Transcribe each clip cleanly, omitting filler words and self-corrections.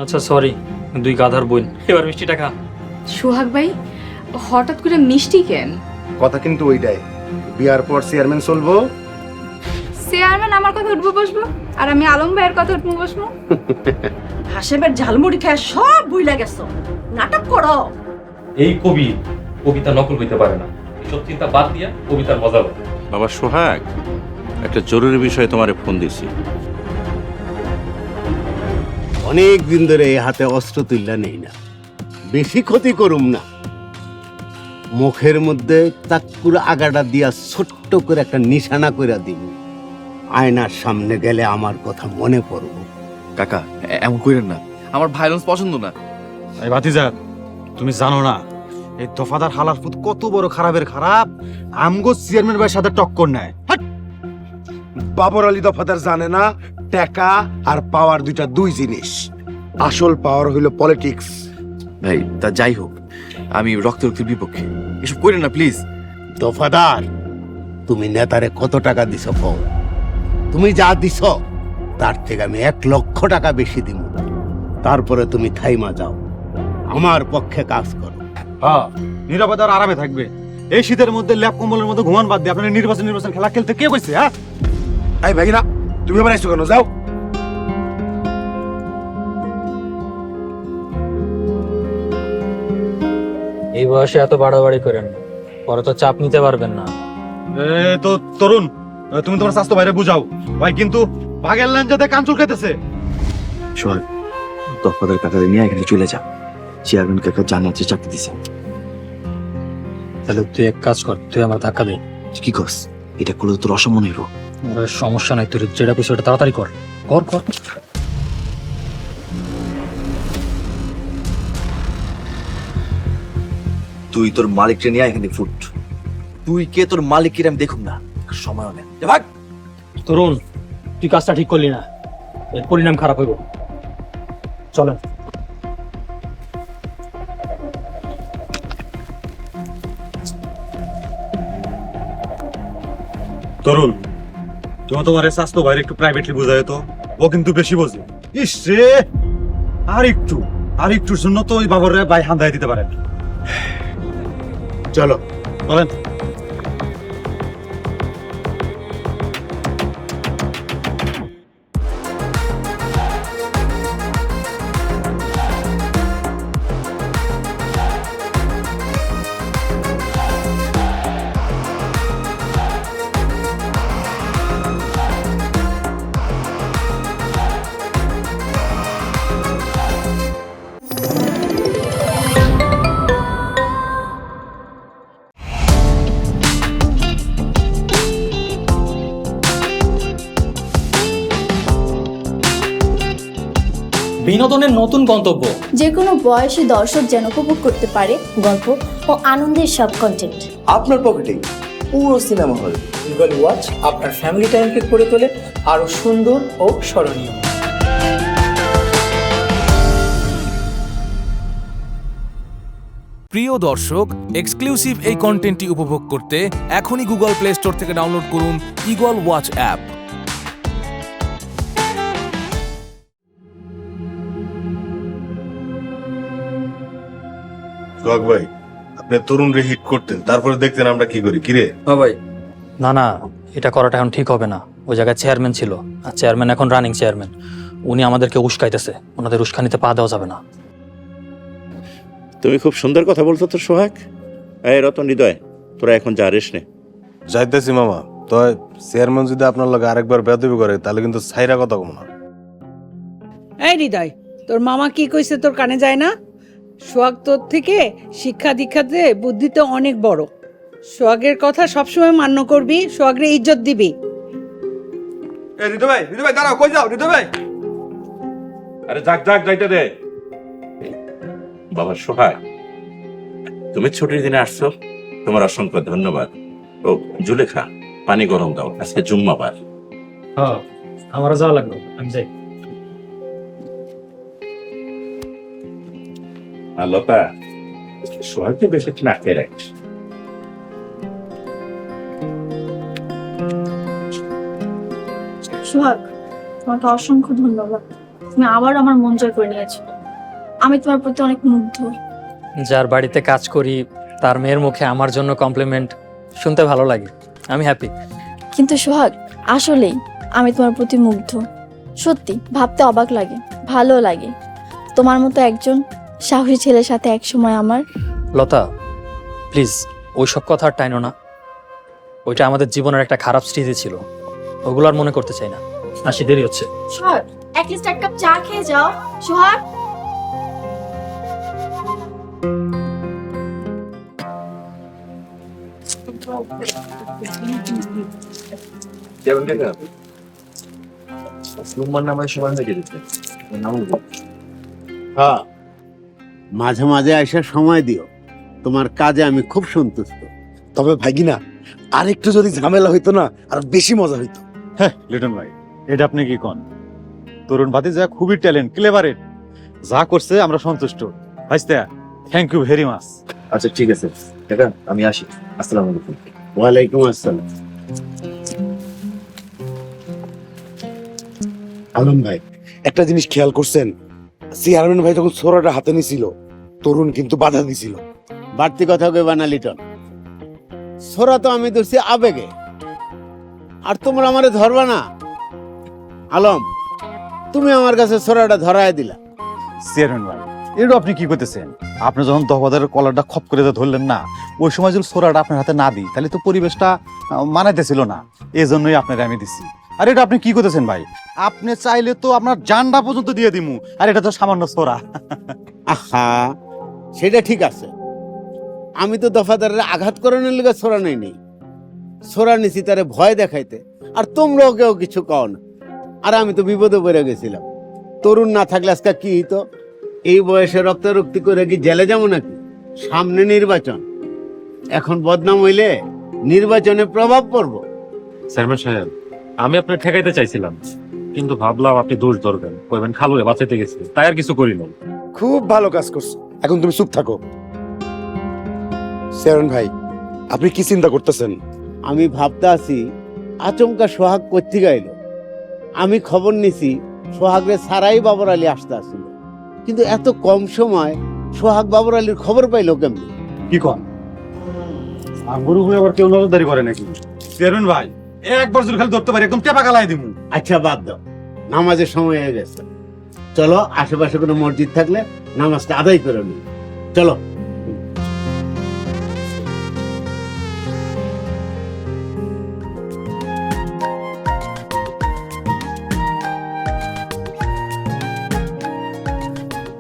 আচ্ছা সরি, দুই গাধার বোন। এবার মিষ্টিটা খা। সোহাগ ভাই, হঠাৎ করে মিষ্টি কেন? কথা কিন্তু ওইটাই, বিয়ার পর চেয়ারম্যান চলবো। চেয়ারম্যান আমার কথা উঠবো বসবো, আর আমি আলম ভাইয়ের কথা উঠবো বসবো। হাসেমের ঝালমুড়ি খায় সব ভুইলা গেছো, নাটক করো। এই কবি কবিতা নকল হইতে পারে না, এসব চিন্তা বাদ দিয়া কবিতার মজা পাবে। বাবা সোহাগ, একটা জরুরি বিষয়ে তোমারে ফোন দিছি। অনেক দিন ধরে এই হাতে অস্ত্র তুললা নেই না, বেশি ক্ষতি করুম না। মুখের মধ্যে চাকুর আগাটা দিয়া ছোট্ট করে একটা নিশানা করে দিব, আয়নার সামনে গেলে আমার কথা মনে পড়ব। কাকা এমন করেন না, আমার ভাইলেন্স পছন্দ না। এই ভাতিজা, তুমি জানো না এই দফাদার হালার পুত কত বড় খারাপের খারাপ, আমগো চেয়ারম্যান ভাইয়ের সাথে টক্কর নেয়। বাবর আলী দফাদার জানে না টাকা আর পাওয়ার দুইটা দুই জিনিস। আসল পাওয়ার হইল পলিটিক্স। ভাই তা যাই হোক, আমি রক্তের বিপক্ষে, এসব করেন না প্লিজ। দফাদার, তুমি নেতারে কত টাকা দিছ কও? তুমি যা দিছ তার থেকে আমি 1,00,000 টাকা বেশি দিব। তারপরে তুমি থাইমা যাও, আমার পক্ষে কাজ করো। হ্যাঁ, নিরাপদে আর আরামে থাকবে। এই শীতের মধ্যে ল্যাপ কম্বলের মধ্যে ঘুমান বাদ দিয়ে আপনার নির্বাচন খেলা খেলতে কে কইছে? হ্যাঁ এই ভাগিনা, তুমি আবার আইছো কেন? যাও। এই বয়সে এত বাড়াবাড়ি করেন, পরে তো চাপ নিতে পারবেন না। তো তরুণ, তুমি তোমার স্বাস্থ্য বাইরে বুঝাও ভাই, কিন্তু ভাগের লাঞ্জাতে কাঞ্চুর খেতেছে। সোহাগ, দফাদার কাকারে নিয়ে এখানে চলে যা। চেয়ারম্যান কাকা জানাচ্ছে চাকরি দিছে। তাহলে তুই এক কাজ কর, তুই আমার ধাক্কা দে। কি কস? এটা করলে তোর অসম্মান হইব। সমস্যা নাই, তুই যেটা পিছু ওটা তাড়াতাড়ি কর কর কর। তুই তোর মালিককে নিয়ে এখানে ফুট। তুই কে, তোর মালিক কিরাম দেখুন না, সময় নেই। ভাগ। তরুণ, তুই কাজটা ঠিক করলি না, এর পরিণাম খারাপ হইব। চলেন। তরুণ, তুমি তোমার স্বাস্থ্য বাইরে একটু প্রাইভেটলি বুঝায় তো, ও কিন্তু বেশি বোঝে। ইস রে, আর একটুর জন্য তো ওই বাবর ভাই হান্দায় দিতে পারেন। চলো বলেন। বিনোদনের নতুন গন্তব্য, যে কোনো বয়সী দর্শক যেন উপভোগ করতে পারে গল্প ও আনন্দের সব কন্টেন্ট আপনার পকেটেই পুরো সিনেমা হল। গুগল ওয়াচ আপনার ফ্যামিলি টাইমকে করে তোলে আরো সুন্দর ও স্মরণীয়। প্রিয় দর্শক, এক্সক্লুসিভ এই কন্টেন্টটি উপভোগ করতে এখনই গুগল প্লে স্টোর থেকে ডাউনলোড করুন ইগল ওয়াচ অ্যাপ। সোহাগ ভাই, আপনি তরুণ রে হিট করতেন, তারপরে দেখতেন আমরা কি করি। কিরে? হ্যাঁ ভাই, না না, এটা করাটা এখন ঠিক হবে না। ওই জায়গায় চেয়ারম্যান ছিল, আর চেয়ারম্যান এখন রানিং চেয়ারম্যান। উনি আমাদেরকে উস্কাইতেছে, ওনাদের উস্কানিতে পা দেওয়া যাবে না। তুমি খুব সুন্দর কথা বলছো তো সোহাগ। এই রতন, হৃদয়, তোরা এখন যা রেস্ট নে। যাইতেছি মামা। তো চেয়ারম্যান যদি আপনার লগে আরেকবার বেয়াদবি করে তাহলে কিন্তু ছাইরা কথা কম না। এই হৃদয়, তোর মামা কি কইছে তোর কানে যায় না? সোহাগ তোর থেকে শিক্ষা দীক্ষাতে বুদ্ধিতে অনেক বড়। সোহাগের কথা সবসময় মান্য করবি, সোহাগের ইজ্জত দিবি। হৃদয় ভাই দাঁড়াও, কই যাও হৃদয় ভাই? আরে যাক যাইতে দে। বাবা সোহাগ, তুমি ছুটির দিনে আসছো, তোমার অসংখ্য ধন্যবাদ। ও জুলেখা, পানি গরম দাও, আজকে জুম্মাবার। হ্যাঁ, আমারও যাওয়া লাগলো, আমি যাই। লতা, সোহাগকে বেশি নাকে রাখিস। সোহাগ, তোমাকে অসংখ্য ধন্যবাদ। তুমি আবার আমার মন জয় করে নিয়েছো। আমি তোমার প্রতি অনেক মুগ্ধ। যার বাড়িতে কাজ করি তার মেয়ের মুখে আমার জন্য কমপ্লিমেন্ট শুনতে ভালো লাগে। আমি হ্যাপি। কিন্তু সোহাগ, আসলেই আমি তোমার প্রতি মুগ্ধ। সত্যি ভাবতে অবাক লাগে, ভালো লাগে। তোমার মতো একজন সাহসী ছেলের সাথে একসময় আমার। লতা, প্লিজ ওইসব কথা আর টাইনো না। ওইটা আমাদের জীবনের একটা খারাপ স্মৃতি ছিল, ওগুলো আর মনে করতে চাই না। আসি, দেরি হচ্ছে। সোহাগ, অ্যাটলিস্ট এক কাপ চা খেয়ে যাও। সোহাগ, হ্যাঁ, মাঝে মাঝে এসে সময় দিও। তোমার কাজে আমি খুব সন্তুষ্ট। তবে ভাইগিনা আর একটু যদি ঝামেলা হইতো না আর বেশি মজা হইতো। হ্যাঁ লিটন ভাই, এটা আপনি কি কন? তরুণ ভাতিজা খুবই ট্যালেন্ট, ক্লেভারেট, যা করছে আমরা সন্তুষ্ট। ভাইস্তা, থ্যাংক ইউ ভেরি মাচ। আচ্ছা ঠিক আছে কাকা, আমি আসি। আসসালামু আলাইকুম। ওয়ালাইকুম আসসালাম। আলম ভাই, একটা জিনিস খেয়াল করছেন, চেয়ারম্যান ভাই যখন ছোরাটা হাতে নিছিল, তরুণ কিন্তু বাধা দিছিল। বাড়তি কথা কইবা না লিটন। ছোরা তো আমি ধরছি আবেগে, আর তোমরা আমারে ধরবা না। আলম, তুমি আমার কাছে ছোরাটা ধরায় দিলা। চেয়ারম্যান ভাই, এটা আপনি কি করতেছেন? আপনি যখন দহবাদারের কলারটা খপ করে ধরলেন না, ওই সময় যদি ছোরাটা আপনার হাতে না দিই তাহলে তো পরিবেশটা মানাইতেছিল না। এই জন্যই আপনাকে আমি দিচ্ছি। আর এটা আপনি কি করতেছেন ভাই? আপনি চাইলে তো আপনার জানটা পর্যন্ত দিয়ে দিমু, আর এটা তো সামান্য ছোরা। আহা, সেটা ঠিক আছে। আমি তো দফাদারের আঘাত করানোর লিগে ছোরা নেই। ছোরা নিছি তারে ভয় দেখাইতে, আর তোমরাও কেউ কিছু কও না। আর আমি তো বিপদে পড়ে গেছিলাম। তরুণ না থাকলে আজকে কি হইতো? এই বয়সে রক্তারক্তি করে কি জেলে যাবো নাকি? সামনে নির্বাচন, এখন বদনাম হইলে নির্বাচনে প্রভাব পড়বো। চেয়ারম্যান সাহেব, আমি আপনার ঠেকাইতে চাইছিলাম, কিন্তু ভাবলাম আপনি দোষ ধরবেন, কইবেন খালুরে বাঁচাইতে গেছে, তাই আর কিছু করি নাই। খুব ভালো কাজ করছো, এখন তুমি চুপ থাকো। চেয়ারম্যান ভাই, আপনি কি চিন্তা করতেছেন? আমি ভাবতে আছি আচমকা সোহাগ কোত্থেকে এলো। আমি খবর নিছি সোহাগরে সারাই বাবর আলী আসতে আসছিল, কিন্তু এত কম সময় সোহাগ বাবর আলীর খবর পাইলো কেমনি? কি কন? আঙ্গুর উপরে আবার কেউ নজরদারি করে নাকি? চেয়ারম্যান ভাই, একবার যদি খালি ধরতে পারি একদম টেপা গালাই দিমু। আচ্ছা বাদ দাও, নামাজের সময় হয়ে গেছে। চলো, আশেপাশে কোনো মসজিদ থাকলে নামাজটা আদায় করে নিই। চলো।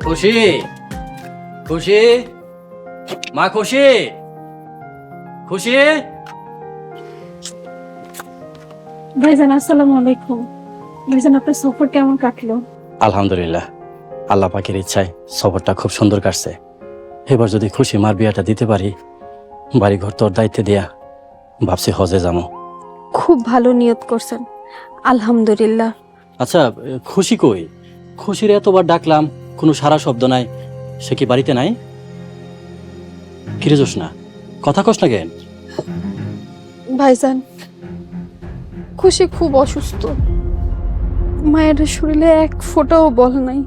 খুশি, খুশি, মা খুশি, খুশি। ভাইজান আসসালামু আলাইকুম। ভাইজান, আপনার সফর কেমন কাটলো? আলহামদুলিল্লাহ, আল্লাহ পাকের ইচ্ছায় সফরটা খুব সুন্দর কাটছে। এবার যদি খুশি মার বিয়াটা দিতে পারি, বাড়ি ঘর তোর দায়িত্বে দেয়া, ভাবছি হজে যাবো। খুব ভালো নিয়ত করছেন, আলহামদুলিল্লাহ। আচ্ছা, খুশি কই? খুশির এতবার ডাকলাম, কোনো সারা শব্দ নাই। সে কি বাড়িতে নাই? ফিরে যাস না, কথা কস না কেন? ভাইজান, খুশি খুব অসুস্থ। মায়ের শরীরে এক ফোঁটাও বল নাই।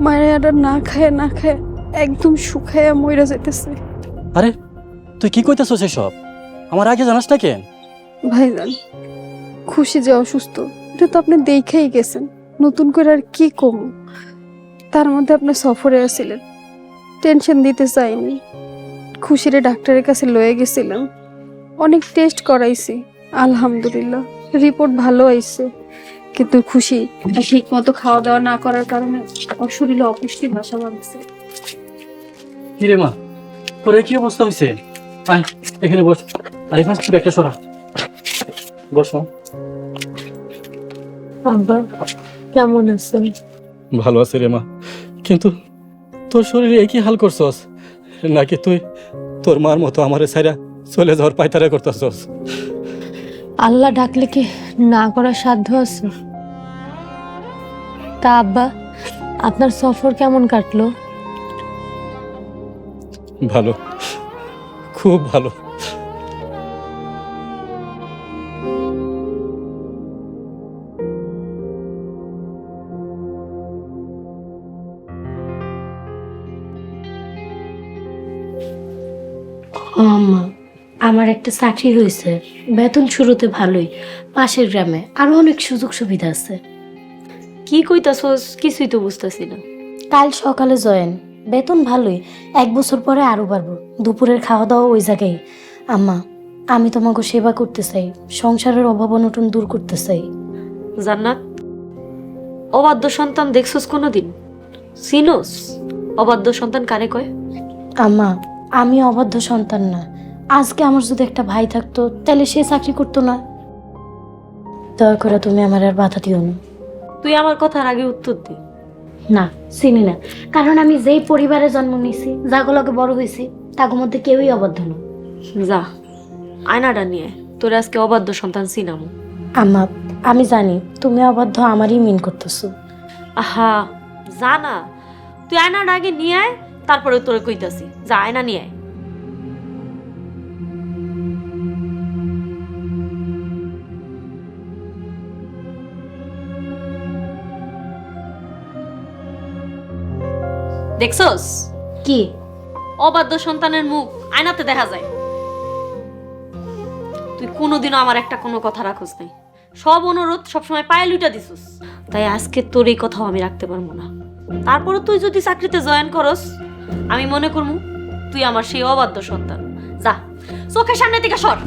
মায়ের না খায় না খায় একদম শুকায়া মইরা যেতেছে। আরে তুই কি কইতেছস এসব? আমার আগে জানাস না কেন? ভাইজান, খুশি যে অসুস্থ এটা তো আপনি দেখেই গেছেন, নতুন করে আর কি কম। তার মধ্যে আপনি সফরে আসছিলেন, টেনশন দিতে চাইনি। খুশিরে ডাক্তারের কাছে লয়ে গেছিলাম, অনেক টেস্ট করাইছি, আলহামদুলিল্লাহ রিপোর্ট ভালো আইছে। কিন্তু খুশি ঠিক মতো খাওয়া দাওয়া না করার কারণে ওর শরীরে অপুষ্টি ভাষা বাঁধছে। কি রে মা, তোর কি অবস্থা হয়েছে? আয় এখানে বস। আরে ফার্স্ট একটা সরা বস। আব্বা কেমন আছেন? ভালো আছে রে মা, কিন্তু তোর শরীরে একই হাল করছস নাকি তুই তোর মার মতো আমারে ছাইরা চলে যাওয়ার পায়তারা করতেছস? আল্লাহ ডাকলে কি না করার সাধ্য আছে? তা আব্বা, আপনার সফর কেমন কাটলো? ভালো, খুব ভালো। আম্মা, আমার একটা চাকরি হয়েছে, বেতন শুরুতে ভালোই, পাশের গ্রামে আরো অনেক সুযোগ সুবিধা আছে। কি কইতাছস? কিছুই তো বুঝতেছি না। কাল সকালে জয়েন, বেতন ভালোই, 1 বছর পরে আরো বাড়বো, দুপুরের খাওয়া দাওয়া ওই জায়গায়। আম্মা, আমি তোমাকে সেবা করতে চাই, সংসারের অভাব অনটন দূর করতে চাই। জান্নাত, অবাধ্য সন্তান দেখছস কোনোদিন? চিনোস অবাধ্য সন্তান কারে কয়? আম্মা, আমি অবাধ্য সন্তান না। আজকে আমার যদি একটা ভাই থাকতো তাহলে সে চাকরি করতো না। দয়া করে তুমি আমার আর বাধা দিও না। তুই আমার কথার আগে উত্তর দে। না, চিনি না, কারণ আমি যেই পরিবারে জন্ম নিয়েছি, যাগুলোকে বড় হয়েছি, তার মধ্যে কেউই অবাধ্য না। যা, আয়নাটা নিয়ে তোর আজকে অবাধ্য সন্তান চিনামু। আম্মা, আমি জানি তুমি অবাধ্য আমারই মিন করতেছো। আহা, জানা, তুই আয়নাটা আগে নিয়ে আয়, তারপরে তোরে কইতাছি। যা, আয়না নিয়ে আয়। দেখছস কি? অবাধ্য সন্তানের মুখ আয়নাতে দেখা যায়। তুই কোনোদিনও আমার একটা কোনো কথা রাখোস নাই, সব অনুরোধ সবসময় পায়ে লুটা দিছিস। তাই আজকে তোর এই কথাও আমি রাখতে পারবো না। তারপরে তুই যদি চাকরিতে জয়েন করস, আমি মনে করবো তুই আমার সেই অবাধ্য সন্তান। যা, চোখের সামনে থেকে সর।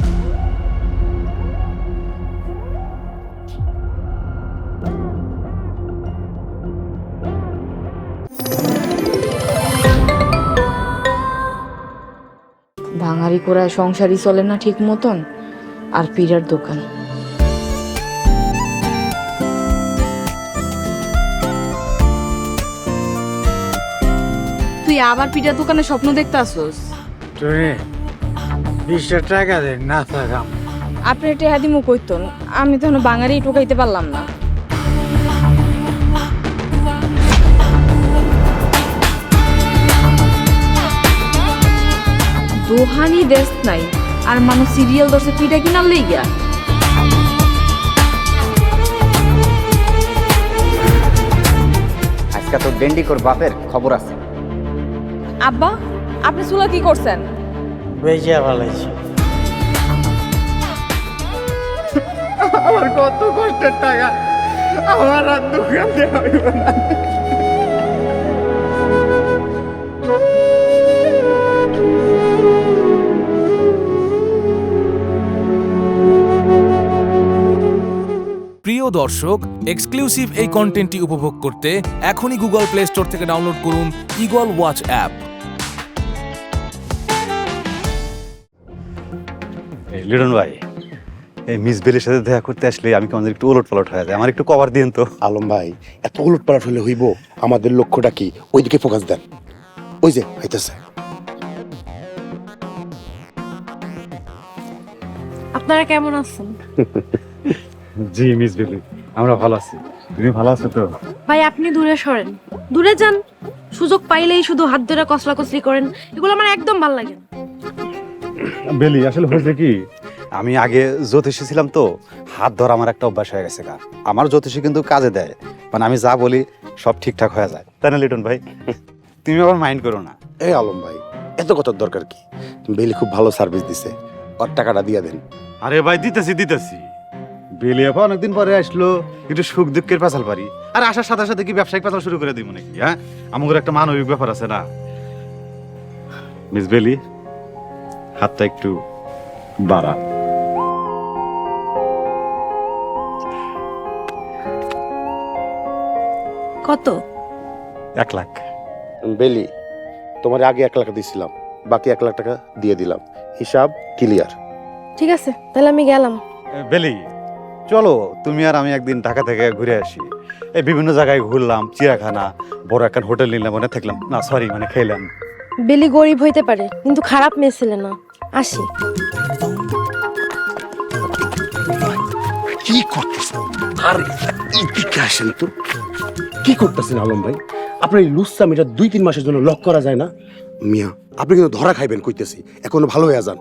ভাঙারি করায় সংসারই চলে না ঠিক মতন, আর পিরার দোকান। তুই আবার পিঠার দোকানে স্বপ্ন দেখতে আসোস? 20 টাকা দেন না থাকাম। আপনি টেহা দিমু কইতন, আমি তো বাঙালি টোকাইতে পারলাম না। দোহানি দেশ নাই, আর মানুষ সিরিয়াল দর্শে পিঠা কিনার লইগা। আজকে তো ডেন্ডিকোর বাপের খবর আছে। আব্বা, আপনি চুলা কি করছেন? বেজা ভালাইছি। আমার কত কষ্টের টাকা, আমার আর দোকান দেওয়া হইব না। প্রিয় দর্শক, এক্সক্লুসিভ এই কন্টেন্টটি উপভোগ করতে এখনই গুগল প্লে স্টোর থেকে ডাউনলোড করুন ঈগল ওয়াচ অ্যাপ। লিটন ভাই, এই মিস বেলের সাথে দেখা করতে আসলে আমি কেমন একটু ওলট পালট হয়ে যায়, আমার একটু কভার দিন তো। আলম ভাই, এত উলট পালট হলে হইব? আমাদের লক্ষ্যটা কি? ওইদিকে ফোকাস দেন। ওই যে হইতেছে। আপনারা কেমন আছেন? জি মিস বেলি, আমরা ভালো আছি। তুমি ভালো আছো তো? ভাই, আপনি দূরে সরেন, দূরে যান। সুযোগ পাইলেই শুধু হাত ধরে কসলাকসলি করেন, এগুলো আমার একদম ভালো লাগে না। বেলি, আসলে হয়েছে কি, আমি আগে জ্যোতিষী ছিলাম তো, হাত ধরা আমার একটা অভ্যাস হয়ে গেছে। আমার জ্যোতিষী কিন্তু কাজে দেয়, মানে আমি যা বলি সব ঠিকঠাক হয়ে যায়, তাই না লিটন ভাই? তুমি আবার মাইন্ড করো না। এই আলম ভাই, এত কথার দরকার কি? বেলি খুব ভালো সার্ভিস দিছে, ওর টাকাটা দিয়ে দেন। আরে ভাই, দিতেছি। বেলি আপা অনেকদিন পরে আসলো, একটু সুখ দুঃখের পেঁচাল পারি, আর আসার সাথে সাথে কি ব্যবসায়িক পেঁচাল শুরু করে দিব নাকি? হ্যাঁ, আমাদের একটা মানবিক ব্যাপার আছে না? মিস বেলি, হাতটা একটু বাড়া। কত? 1 লাখ। বেলি, তোমার আগে 1 লাখ দিছিলাম, বাকি 1 লাখ টাকা দিয়ে দিলাম, হিসাব ক্লিয়ার। ঠিক আছে, তাহলে আমি গেলাম। বেলি, চলো তুমি আর আমি একদিন ঢাকা থেকে ঘুরে আসি। এই বিভিন্ন জায়গায় ঘুরলাম, চিড়িয়াখানা, বড় একটা হোটেল নিলাম, মনে থাকলাম না, সরি মানে খেলাম। বেলি গরিব হইতে পারে, কিন্তু খারাপ মেয়ে ছিল না। আসি। কি করতেছেন? আর এদিকে আসেন তো। কি করতেছেন আলম ভাই? আপনার এই লুচ্চামিটা 2-3 মাসের জন্য লক করা যায় না? মিয়া, আপনি কিন্তু ধরা খাইবেন কইতেছি, এখনো ভালো হয়ে যান।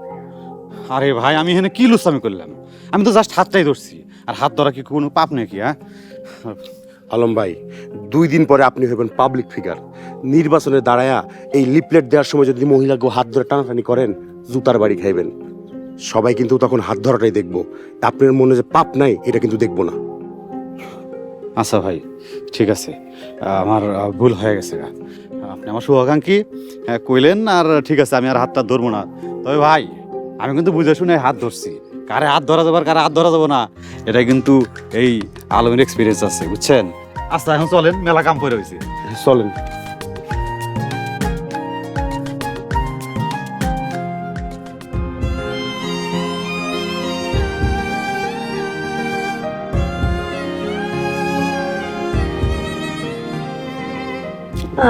আরে ভাই, আমি এখানে কি লুচ্চামি করলাম? আমি তো জাস্ট হাতটাই ধরছি, আর হাত ধরা কি কোনো পাপ নাকি? হ্যাঁ আলম ভাই, 2 দিন পরে আপনি হইবেন পাবলিক ফিগার। নির্বাচনে দাঁড়ায়া এই লিফলেট দেওয়ার সময় যদি মহিলাকে হাত ধরে টানাটানি করেন, জুতার বাড়ি খাইবেন। সবাই কিন্তু তখন হাত ধরাটাই দেখবো, আপনার মনে যে পাপ নাই এটা কিন্তু দেখবো না। আচ্ছা ভাই, ঠিক আছে, আমার ভুল হয়ে গেছে। আপনি আমার শুভাকাঙ্ক্ষী কইলেন, আর ঠিক আছে, আমি আর হাতটা ধরবো না। তবে ভাই, আমি কিন্তু বুঝে শুনে হাত ধরছি। কারে হাত ধরা যাবে আর কারে হাত ধরা যাবো না, এটা কিন্তু এই আলমের এক্সপিরিয়েন্স আছে, বুঝছেন? আচ্ছা, এখন চলেন, মেলা কাম করে হয়েছে, চলেন।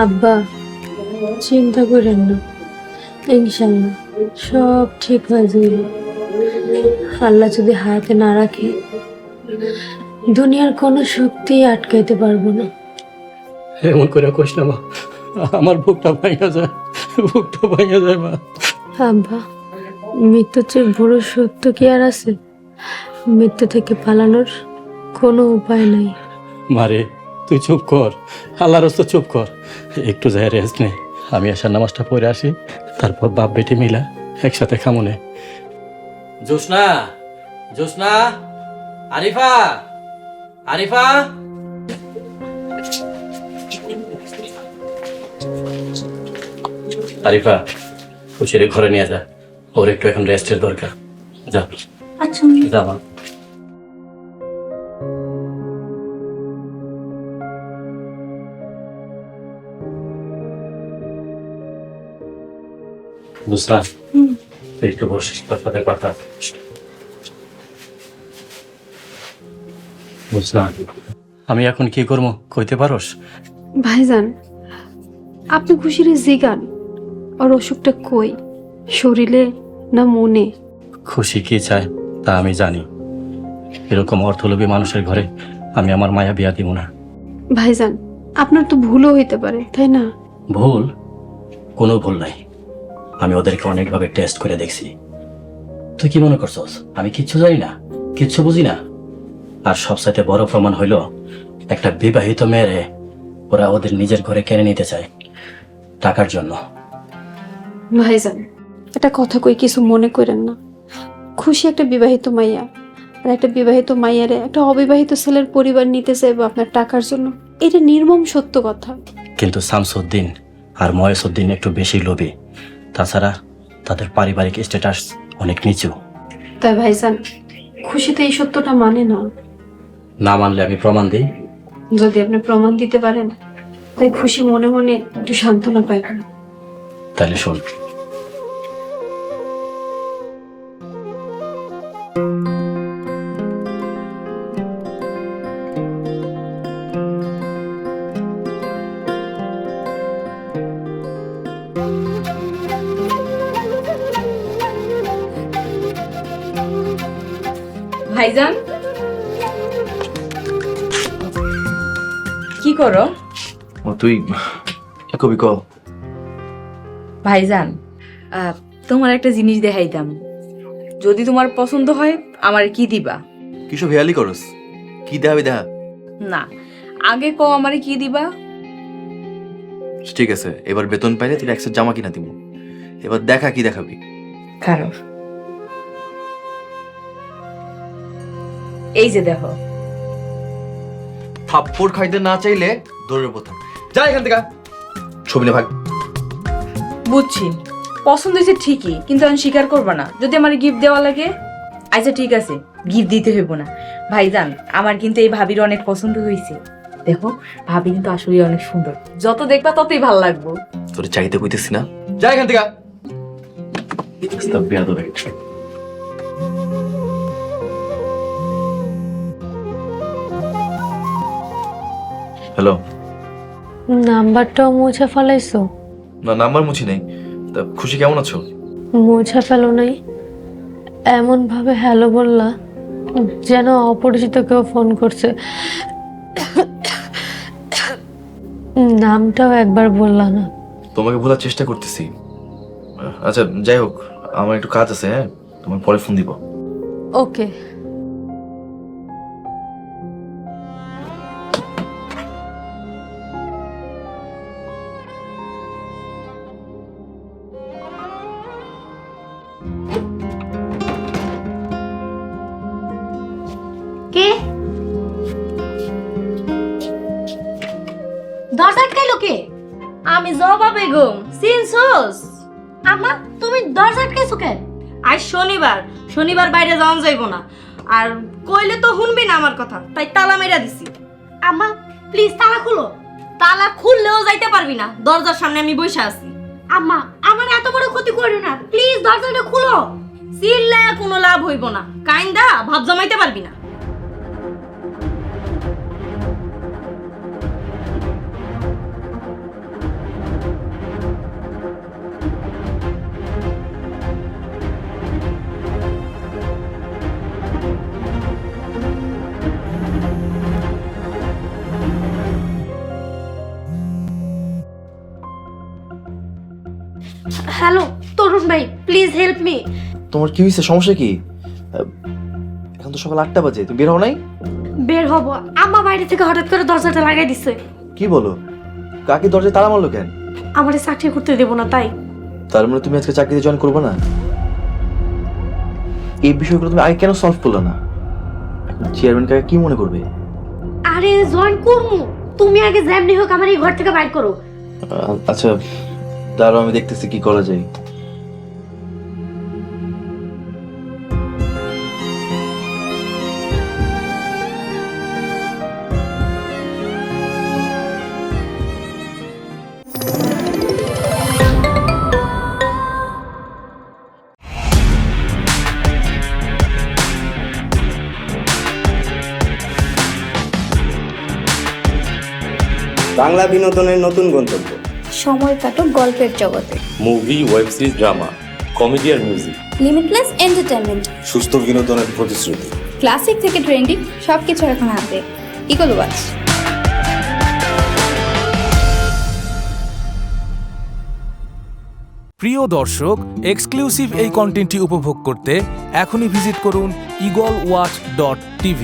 আব্বা, চিন্তা করেন না, ইনশাল্লাহ সব ঠিক হয়ে যাবে। আল্লাহ যদি হায়াতে না রাখে, দুনিয়ার কোনো শক্তি আটকাইতে পারবো না। এমন করে কোশ না মা, আমার বুকটা ভাঙা যায়, বুকটা ভাঙা যায় মা। আব্বা, মৃত্যুর চেয়ে বড় সত্য কি আর আছে? মৃত্যু থেকে পালানোর কোনো উপায় নাই। মারে, তুই চুপ কর, আল্লাহর রাস্তা চুপ কর, একটু যায় রেস্ট নে। আমি আসার নামাজটা পড়ে আসি, তারপর বাপ বেটি মিলা একসাথে খামুনে। জোসনা, জোসনা, আরিফা, আরিফা। আরিফা, খুশির ঘরে নিয়ে যা, ওর একটু এখন রেস্টের দরকার। যা। আচ্ছা, যা মা। বুঝলাম, একটু বসিস, তোর সাথে কথা। বুঝলাম, আমি এখন কি করবো কইতে পারোস? ভাইজান, আপনি খুশির জিগান, ওর অসুখটা কই, শরীরে না মনে? খুশি কি চায় তা আমি জানি। এরকম অর্থলোভী মানুষের ঘরে আমি আমার মায়া বিয়া দিব না। ভাইজান, আপনার তো ভুলও হইতে পারে, তাই না? ভুল? কোনো ভুল নাই। আমি ওদেরকে অনেকভাবে টেস্ট করে দেখছি। তুই কি মনে করছস আমি কিচ্ছু জানি না, কিচ্ছু বুঝি না? আর সবসাইতে বড় প্রমাণ হইল, একটা বিবাহিত মেয়েরে ওরা ওদের নিজের ঘরে কেড়ে নিতে চায় টাকার জন্য। ভাইজান, এটা কথা কই কিছু মনে করেন না। খুশি একটা বিবাহিত মাইয়া, আর একটা বিবাহিত মাইয়ারে একটা অবিবাহিত ছেলের পরিবার নিতে চাইবো আপনার টাকার জন্য, এটা নির্মম সত্য কথা। কিন্তু শামসুদ্দিন আর মহেসুদ্দিন একটু বেশি লোভী। তাছাড়া তাদের পারিবারিক স্ট্যাটাস অনেক নিচু। তাই ভাইজান, খুশি তো এই সত্যটা মানে না। না মানলে আমি প্রমাণ দিই। যদি আপনি প্রমাণ দিতে পারেন, তাই খুশি মনে মনে একটু সান্ত্বনা পাইবেন। তাহলে শোন, ভাইজান, কি করো? তুই কি কবি ক? ভাইজান, তোমার একটা জিনিস দেখাইতাম, যদি তোমার পছন্দ হয় আমার কি দিবা? কিসব হেয়ালি করস? কি দেখাবি দেখা? না, আগে ক আমারে কি দিবা? ঠিক আছে, এবার বেতন পাইলে তুই এক সেট জামা কিনা দিব। এবার দেখা কি দেখাবি? কারো এই যে দেখো। থাপ্পড় খাইতে না চাইলে দৌড়ের প্রথম যা এখান থেকে, ছবি নে ভাগ। বুঝছি, পছন্দ হয়েছে ঠিকই, কিন্তু আমি স্বীকার করবো না যদি আমার গিফট দেওয়া লাগে। আচ্ছা ঠিক আছে, গিফট দিতে হইব না। ভাইজান, আমার কিন্তু এই ভাবির অনেক পছন্দ হয়েছে। দেখো, ভাবি কিন্তু আসলে অনেক সুন্দর, যত দেখবা ততই ভালো লাগবো। তোর চাইতে কইতেছি না, যা এখান থেকে। হ্যালো, নাম্বারটাও মুছে ফেলাইছো? না, নাম্বার মুছি নাই। তা খুশি কেমন আছো? মুছে ফেলো নাই, এমন ভাবে হ্যালো বললা যেন অপরিচিত কেউ ফোন করছে। নামটাও একবার বললা না। তোমাকে ভোলার চেষ্টা করতেছি। আচ্ছা যাই হোক, আমার একটু কাজ আছে, হ্যাঁ, তোমার পরে ফোন দিব। ওকে। আমি জবা বেগম সিনসোস। আম্মা তুমি দরজা আটকেছো কেন? আজ শনিবার বাইরে যাওয়া যাইব না, আর কইলে তো শুনবি না আমার কথা, তাই তালা মেরা দিছি। আম্মা প্লিজ তালা খুলো। তালা খুললেও যাইতে পারবি না, দরজার সামনে আমি বসে আছি। আম্মা আমার এত বড় ক্ষতি করো না, প্লিজ দরজাটা খুলো। চিল্লায়া কোনো লাভ হইব না, কাইন্দা ভাব জমাইতে পারবি না। হ্যালো তরুণ ভাই, প্লিজ হেল্প মি। তোমার কি হয়েছে? সমস্যা কি? এখন তো সকাল 8টা বাজে, তুমি বের হও নাই? বের হব, আম্মা বাইরে থেকে হঠাৎ করে দরজাটা লাগাই দিছে। কি বলো? কাকি দরজায় তালা মারলো কেন? আমারে চাকরি করতে দেব না তাই। তার মানে তুমি আজকে চাকরিতে জয়েন করবে না? এই বিষয়গুলো তুমি আগে কেন সলভ করলে না? এখন চেয়ারম্যান কাকা কি মনে করবে? আরে জয়েন করমু, তুমি আগে যেমনি হোক আমার এই ঘর থেকে বাইর করো। আচ্ছা দাঁড়াও, আমি দেখতেছি কি করা যায়। বাংলা বিনোদনের নতুন গন্তব্য। সময় কাটুক গল্পের জগতে। Movie, web series, drama, comedy আর মিউজিক। Limitless entertainment. সুস্থ বিনোদনের প্রতিশ্রুতি। ক্লাসিক থেকে ট্রেন্ডিং সবকিছু এখন হাতে। Eagle Watch. প্রিয় দর্শক, এক্সক্লুসিভ এই কন্টেন্টটি উপভোগ করতে এখনই ভিজিট করুন eagleWatch.tv।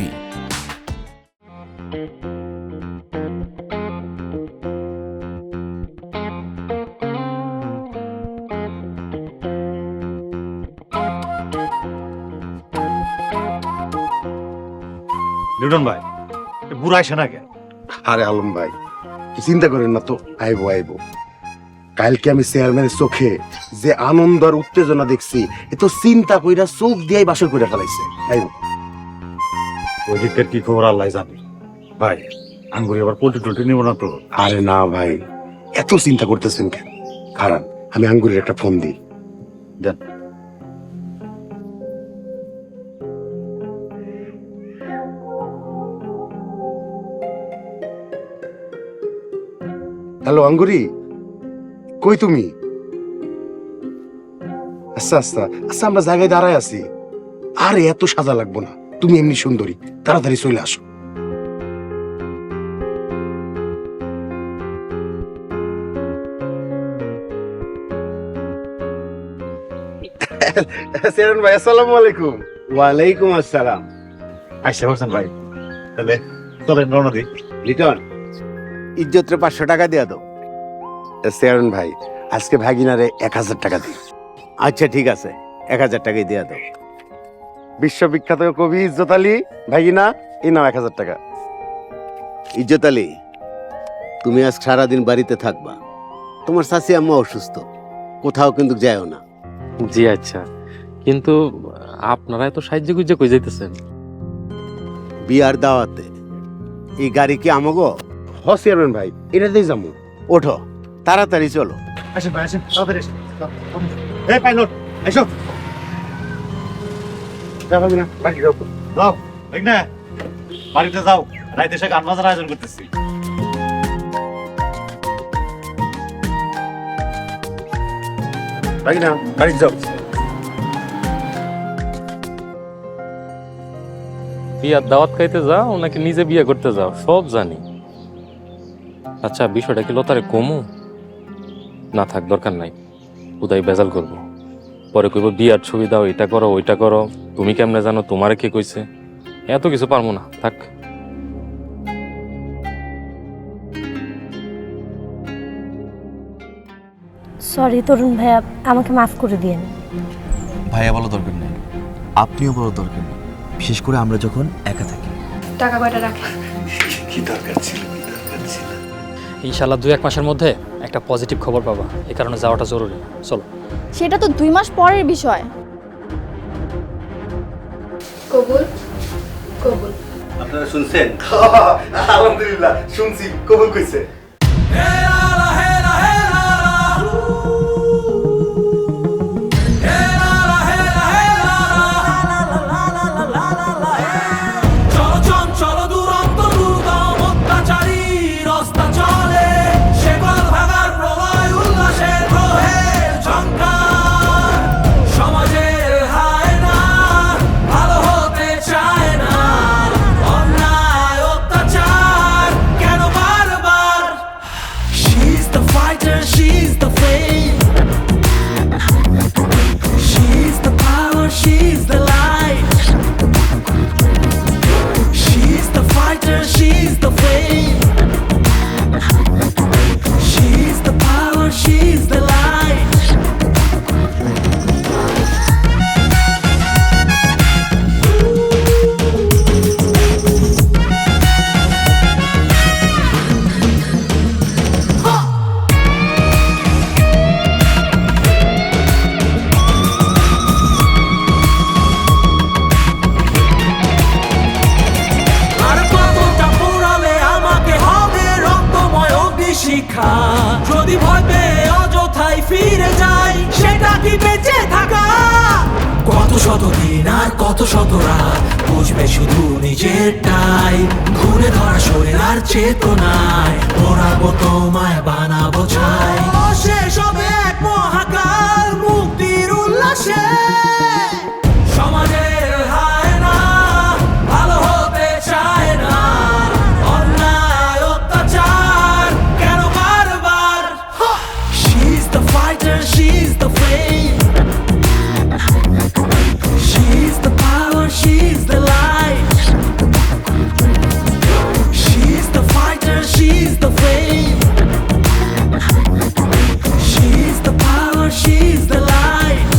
লিটন ভাই, বুড়া আসে না কেন? আরে আলম ভাই, চিন্তা করেন না তো, আইবো আইবো। কালকে আমি চেয়ারম্যানের চোখে যে আনন্দ আর উত্তেজনা দেখছি, এ তো চিন্তা কইরা চোখ দিয়াই বাসর করে ফেলাইছে। আইবো। ওই দিকের কি খবর আল্লাহ জানে। ভাই আঙ্গুরি আবার পোল্ট্রি টোল্ট্রি নিব না তো? আরে না ভাই, এত চিন্তা করতেছেন কেন? কারণ আমি আঙ্গুরের একটা ফোন দিই। দেন। হ্যালো আঙ্গুরি, কই তুমি? আচ্ছা আচ্ছা আচ্ছা, আমরা জায়গায় দাঁড়ায় আছি। আরে এত সাজা লাগবো না, তুমি এমনি সুন্দরী, তাড়াতাড়ি চলে আসো। চেয়ারম্যান ভাই, আসসালামু আলাইকুম। ওয়ালাইকুম আসসালাম। আচ্ছা হোসেন ভাই, তাহলে চলেন রওনা দিই। লিটন, ইজ্জতরে 500 টাকা দিয়া দাও। চেয়ারম্যান ভাই, আজকে ভাগিনারে 1000 টাকা দিই। আচ্ছা ঠিক আছে, 1000 টাকাই দিয়া দাও। বিশ্ববিখ্যাত কবি ইজ্জত আলী ভাগিনা, এই নাও 1000 টাকা। ইজ্জত আলী, তুমি আজ সারাদিন বাড়িতে থাকবা। তোমার চাচি আম্মা অসুস্থ, কোথাও কিন্তু যায়ও না। জি আচ্ছা, কিন্তু আপনারা এত সাহায্য গুজে কই যাইতেছেন? বিয়ার দাওয়াতে। এই গাড়ি কি আমগো? হ চেয়ারম্যান ভাই, এটাতেই যাবো। ওঠো, তাড়াতাড়ি চলো। আসেন ভাই, আসেন তাড়াতাড়ি আসেন। এই পাইলট এসো। যা ভাগিনা, বাড়ি যাও। যাও ঠিক না, বাড়িতে যাও। রাইতে এসে গান বাজার আয়োজন করতেছি। ভাগিনা, বাড়ি যাও। বিয়ার দাওয়াত খাইতে যাও নাকি নিজে বিয়ে করতে যাও সব জানি। আচ্ছা বিষয়টা কি লতারে কমু? না থাক, দরকার নাই, উদয় বেজাল করবো। পরে কইব বিয়ার ছবি দাও, এটা করো ওইটা করো। তুমি কেমনে জানো? তোমারে কে কইছে? এত কিছু পারবো না, থাক। সরি তরুণ ভাইয়া, আমাকে মাফ করে দিয়েন। ভাইয়া বলো দরকার নেই, আপনিও বলো দরকার নেই, বিশেষ করে আমরা যখন একা থাকি। টাকা কয়টা রাখে? কি দরকার ছিল, কি দরকার ছিল? ইনশাল্লাহ 2-1 মাসের মধ্যে একটা পজিটিভ খবর পাবা, এই কারণে যাওয়াটা জরুরি। চলো। সেটা তো 2 মাস পরের বিষয়। কবুল কবুল। আপনারা শুনছেন? আলহামদুলিল্লাহ শুনছি, কবুল কইছে। যদি ভয় পেয়ে অযথাই ফিরে যাই, সেটা কি বেঁচে থাকা? কত শত দিন আর কত শত রাত বুঝবে শুধু নিজেরটাই, ঘুরে ধরা শরীর আর চেতনায় ওড়াবো তোমায় বানাবো ছাই। শেষ হবে এক মহাকাল মুক্তির উল্লাসে, সমাজের হায় না ভালো হতে চায় না, অন্যায় অত্যাচার কেন বারবার? She's the fighter, she's the flame, she's the power, she's the light, she's the fighter, she's the flame, she's the power, she's the light.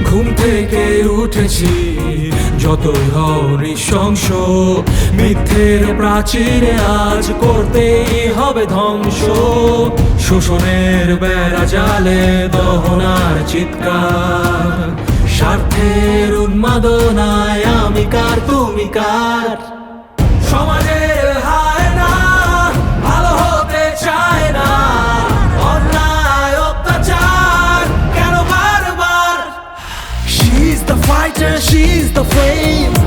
ঘুম থেকে উঠেছি যতই হও নৃশংস, মিথ্যের প্রাচীরে আজ করতেই হবে ধ্বংস, শোষণের বেড়া জালে দহনার চিৎকার, স্বার্থের উন্মাদনায় আমি কার তুমি কার? সমাজের হায় না ভালো হতে চায় না, অন্যায় অত্যাচার কেন বারবার? She's the fighter, she's the flame,